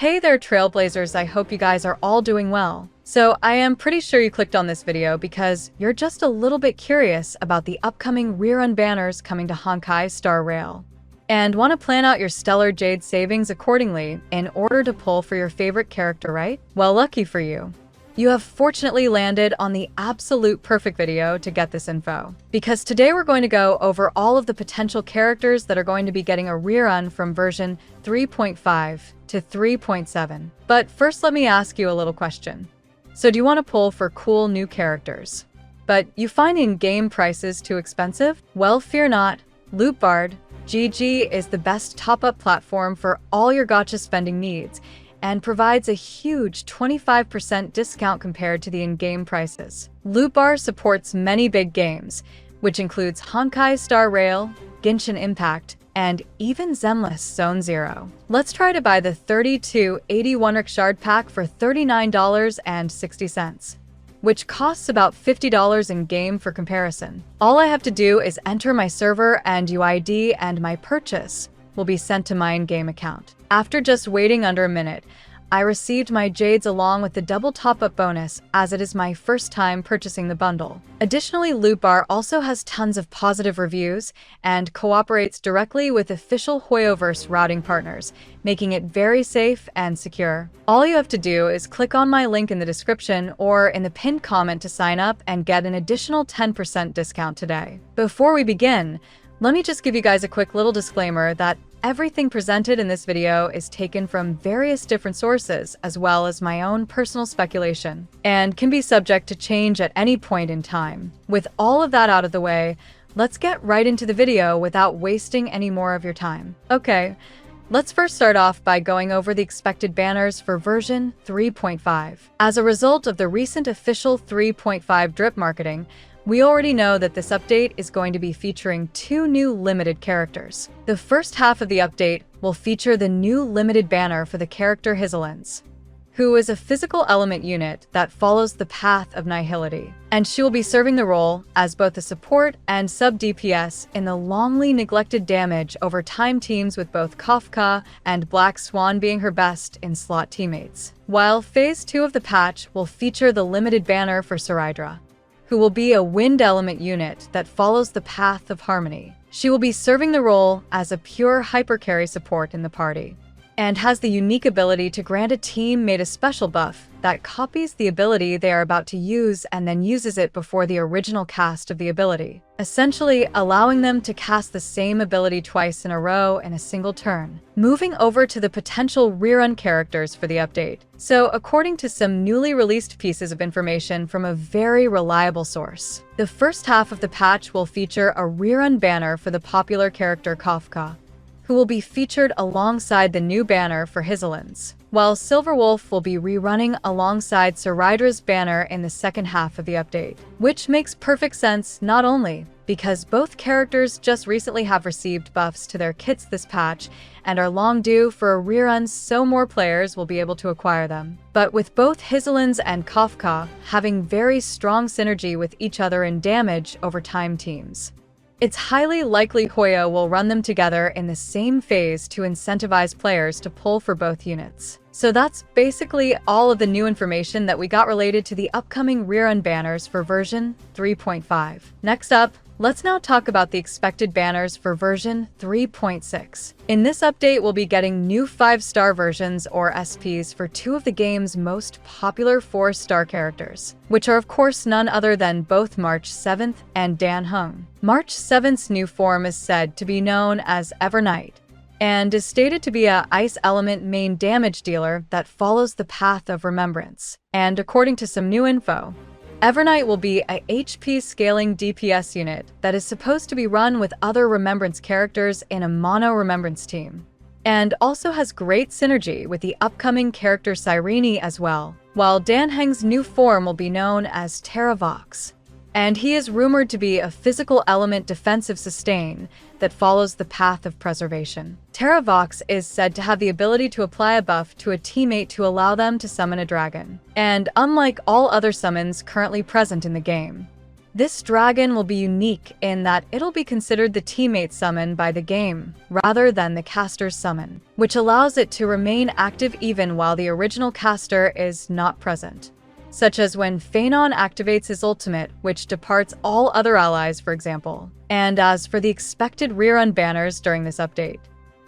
Hey there, Trailblazers, I hope you guys are all doing well. So I am pretty sure you clicked on this video because you're just a little bit curious about the upcoming rerun banners coming to Honkai Star Rail, and want to plan out your stellar Jade savings accordingly in order to pull for your favorite character, right? Well, lucky for you. You have fortunately landed on the absolute perfect video to get this info, because today we're going to go over all of the potential characters that are going to be getting a rerun from version 3.5 to 3.7. But first, let me ask you a little question. So do you want to pull for cool new characters, but you find in-game prices too expensive? Well, fear not. Lootbard GG is the best top-up platform for all your gacha spending needs, and provides a huge 25% discount compared to the in-game prices. Lootbar supports many big games, which includes Honkai Star Rail, Genshin Impact, and even Zenless Zone Zero. Let's try to buy the 3281 Shard pack for $39.60, which costs about $50 in-game for comparison. All I have to do is enter my server and UID, and my purchase will be sent to my in-game account. After just waiting under a minute, I received my Jades along with the double top-up bonus, as it is my first time purchasing the bundle. Additionally, Lootbar also has tons of positive reviews and cooperates directly with official Hoyoverse routing partners, making it very safe and secure. All you have to do is click on my link in the description or in the pinned comment to sign up and get an additional 10% discount today. Before we begin, let me just give you guys a quick little disclaimer that everything presented in this video is taken from various different sources, as well as my own personal speculation, and can be subject to change at any point in time. With all of that out of the way, let's get right into the video without wasting any more of your time. Okay, let's first start off by going over the expected banners for version 3.5. As a result of the recent official 3.5 drip marketing, we already know that this update is going to be featuring 2 new limited characters. The first half of the update will feature the new limited banner for the character Hizelens, who is a physical element unit that follows the path of Nihility, and she will be serving the role as both a support and sub-DPS in the longly neglected damage over time teams, with both Kafka and Black Swan being her best in slot teammates. While Phase 2 of the patch will feature the limited banner for Saridra, who will be a wind element unit that follows the path of Harmony. She will be serving the role as a pure hypercarry support in the party, and has the unique ability to grant a teammate a special buff that copies the ability they are about to use and then uses it before the original cast of the ability, essentially allowing them to cast the same ability twice in a row in a single turn. Moving over to the potential rerun characters for the update. So, according to some newly released pieces of information from a very reliable source, the first half of the patch will feature a rerun banner for the popular character Kafka, who will be featured alongside the new banner for Hizelens, while Silverwolf will be rerunning alongside Saridra's banner in the second half of the update. Which makes perfect sense, not only because both characters just recently have received buffs to their kits this patch and are long due for a rerun, so more players will be able to acquire them, but with both Hizelens and Kafka having very strong synergy with each other in damage over time teams, it's highly likely Hoyo will run them together in the same phase to incentivize players to pull for both units. So that's basically all of the new information that we got related to the upcoming rerun banners for version 3.5. Next up, let's now talk about the expected banners for version 3.6. In this update, we'll be getting new 5-star versions, or SPs, for 2 of the game's most popular 4-star characters, which are of course none other than both March 7th and Dan Heng. March 7th's new form is said to be known as Evernight, and is stated to be a ice element main damage dealer that follows the path of Remembrance. And according to some new info, Evernight will be a HP scaling DPS unit that is supposed to be run with other Remembrance characters in a mono Remembrance team, and also has great synergy with the upcoming character Cyrene as well. While Dan Heng's new form will be known as Terravox, and he is rumored to be a physical element defensive sustain that follows the path of preservation. Terravox is said to have the ability to apply a buff to a teammate to allow them to summon a dragon, and unlike all other summons currently present in the game, This dragon will be unique in that it'll be considered the teammate summon by the game, rather than the caster's summon, which allows it to remain active even while the original caster is not present. Such as when Phanon activates his ultimate, which departs all other allies, for example. And as for the expected rerun banners during this update,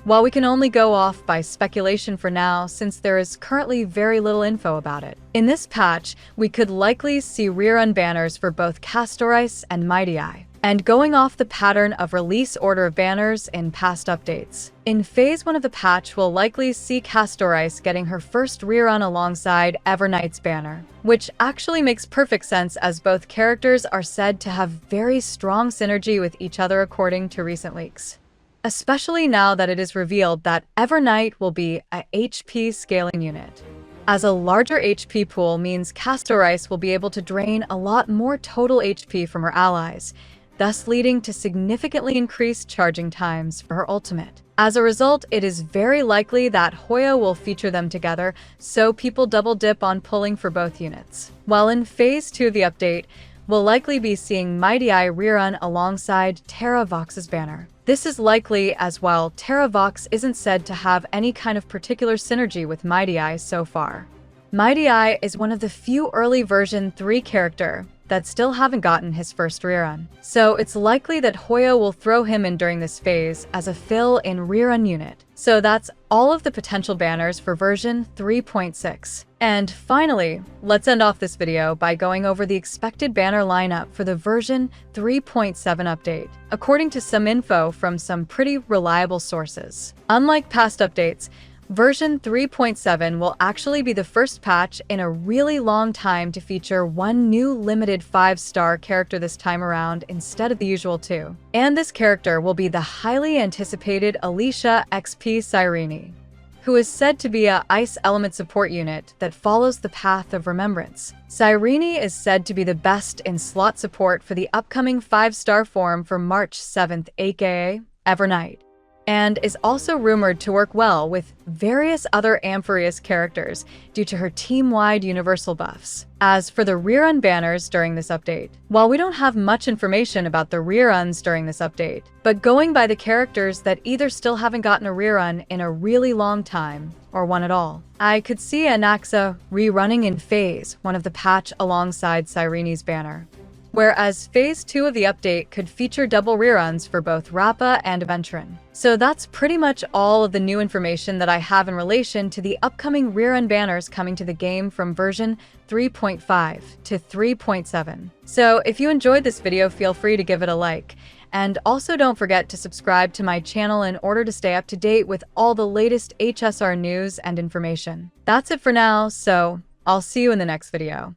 while we can only go off by speculation for now since there is currently very little info about it, in this patch, we could likely see rerun banners for both Castorice and Mighty Eye. And going off the pattern of release order of banners in past updates, in Phase 1 of the patch, we'll likely see Castorice getting her first rerun alongside Everknight's banner, which actually makes perfect sense as both characters are said to have very strong synergy with each other according to recent leaks. Especially now that it is revealed that Everknight will be a HP scaling unit. As a larger HP pool means Castorice will be able to drain a lot more total HP from her allies, thus leading to significantly increased charging times for her ultimate. As a result, it is very likely that Hoya will feature them together, so people double dip on pulling for both units. While in Phase 2 of the update, we'll likely be seeing Mighty Eye rerun alongside Terra Vox's banner. This is likely as while Terra Vox isn't said to have any kind of particular synergy with Mighty Eye so far. Mighty Eye is one of the few early version 3 character that still haven't gotten his first rerun, so it's likely that Hoya will throw him in during this phase as a fill-in rerun unit. So that's all of the potential banners for version 3.6. And finally, let's end off this video by going over the expected banner lineup for the version 3.7 update, according to some info from some pretty reliable sources. Unlike past updates, version 3.7 will actually be the first patch in a really long time to feature one new limited 5-star character this time around instead of the usual 2. And this character will be the highly anticipated Alicia XP Cyrene, who is said to be a ice element support unit that follows the path of remembrance. Cyrene is said to be the best in slot support for the upcoming 5-star form for March 7th, aka Everknight, and is also rumored to work well with various other Amphireus characters due to her team-wide universal buffs. As for the rerun banners during this update, while we don't have much information about the reruns during this update, but going by the characters that either still haven't gotten a rerun in a really long time, or one at all, I could see Anaxa rerunning in Phase 1 of the patch alongside Cyrene's banner. Whereas Phase 2 of the update could feature double reruns for both Rappa and Venturin. So that's pretty much all of the new information that I have in relation to the upcoming rerun banners coming to the game from version 3.5 to 3.7. So if you enjoyed this video, feel free to give it a like. And also don't forget to subscribe to my channel in order to stay up to date with all the latest HSR news and information. That's it for now, so I'll see you in the next video.